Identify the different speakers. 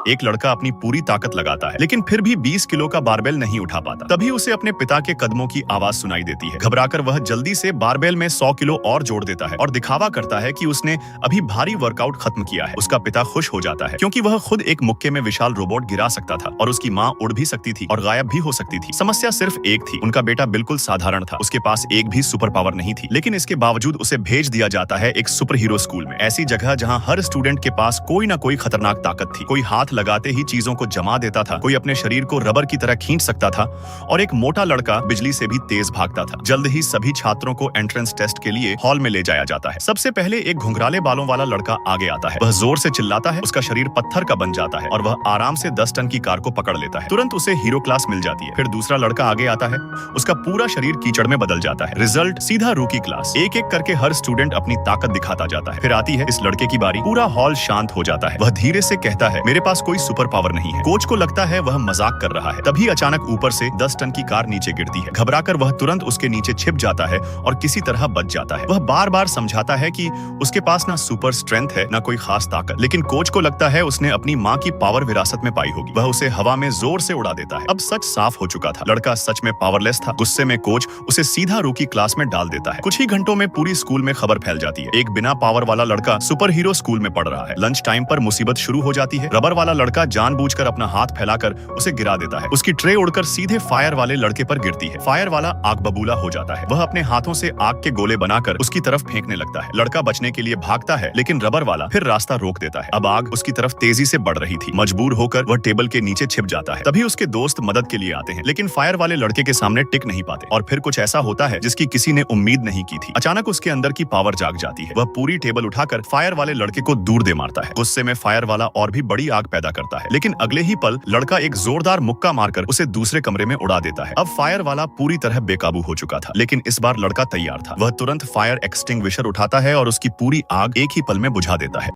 Speaker 1: एक लड़का अपनी पूरी ताकत लगाता है, लेकिन फिर भी 20 किलो का बारबेल नहीं उठा पाता। तभी उसे अपने पिता के कदमों की आवाज सुनाई देती है। घबराकर वह जल्दी से बारबेल में 100 किलो और जोड़ देता है और दिखावा करता है कि उसने अभी भारी वर्कआउट खत्म किया है। उसका पिता खुश हो जाता है क्योंकि वह खुद एक मुक्के में विशाल रोबोट गिरा सकता था और उसकी माँ उड़ भी सकती थी और गायब भी हो सकती थी। समस्या सिर्फ एक थी, उनका बेटा बिल्कुल साधारण था। उसके पास एक भी सुपर पावर नहीं थी, लेकिन इसके बावजूद उसे भेज दिया जाता है एक सुपर हीरो स्कूल में, ऐसी जगह जहाँ हर स्टूडेंट के पास कोई ना कोई खतरनाक ताकत थी। कोई हाथ लगाते ही चीजों को जमा देता था, कोई अपने शरीर को रबर की तरह खींच सकता था और एक मोटा लड़का बिजली से भी तेज भागता था। जल्द ही सभी छात्रों को एंट्रेंस टेस्ट के लिए हॉल में ले जाया जाता है। सबसे पहले एक घुंघराले बालों वाला लड़का आगे आता है। वह जोर से चिल्लाता है, उसका शरीर पत्थर का बन जाता है और वह आराम से 10 टन की कार को पकड़ लेता है। तुरंत उसे हीरो क्लास मिल जाती है। फिर दूसरा लड़का आगे आता है, उसका पूरा शरीर कीचड़ में बदल जाता है। रिजल्ट सीधा रूकी क्लास। एक एक करके हर स्टूडेंट अपनी ताकत दिखाता जाता है। फिर आती है इस लड़के की बारी। पूरा हॉल शांत हो जाता है। वह धीरे से कहता है, मेरे पास कोई सुपर पावर नहीं है। कोच को लगता है वह मजाक कर रहा है। तभी अचानक ऊपर से 10 टन की कार नीचे गिरती है। घबराकर वह तुरंत उसके नीचे छिप जाता है और किसी तरह बच जाता है। वह बार बार समझाता है कि उसके पास ना सुपर स्ट्रेंथ है, ना कोई खास ताकत, लेकिन कोच को लगता है उसने अपनी माँ की पावर विरासत में पाई होगी। वह उसे हवा में जोर से उड़ा देता है। अब सच साफ हो चुका था, लड़का सच में पावरलेस था। गुस्से में कोच उसे सीधा रूकी क्लास में डाल देता है। कुछ ही घंटों में पूरी स्कूल में खबर फैल जाती है, एक बिना पावर वाला लड़का सुपर हीरो स्कूल में पढ़ रहा है। लंच टाइम पर मुसीबत शुरू हो जाती है। रबर वाला लड़का जानबूझकर अपना हाथ फैलाकर उसे गिरा देता है। उसकी ट्रे उड़कर सीधे फायर वाले लड़के पर गिरती है। फायर वाला आग बबूला हो जाता है। वह अपने हाथों से आग के गोले बनाकर उसकी तरफ फेंकने लगता है। लड़का बचने के लिए भागता है, लेकिन रबर वाला फिर रास्ता रोक देता है। अब आग उसकी तरफ तेजी से बढ़ रही थी। मजबूर होकर वह टेबल के नीचे छिप जाता है। तभी उसके दोस्त मदद के लिए आते हैं, लेकिन फायर वाले लड़के के सामने टिक नहीं पाते। और फिर कुछ ऐसा होता है जिसकी किसी ने उम्मीद नहीं की थी। अचानक उसके अंदर की पावर जाग जाती है। वह पूरी टेबल उठाकर फायर वाले लड़के को दूर दे मारता है। गुस्से में फायर वाला और भी बड़ी आग पैदा करता है, लेकिन अगले ही पल लड़का एक जोरदार मुक्का मारकर उसे दूसरे कमरे में उड़ा देता है। अब फायर वाला पूरी तरह बेकाबू हो चुका था, लेकिन इस बार लड़का तैयार था। वह तुरंत फायर एक्सटिंग्विशर उठाता है और उसकी पूरी आग एक ही पल में बुझा देता है।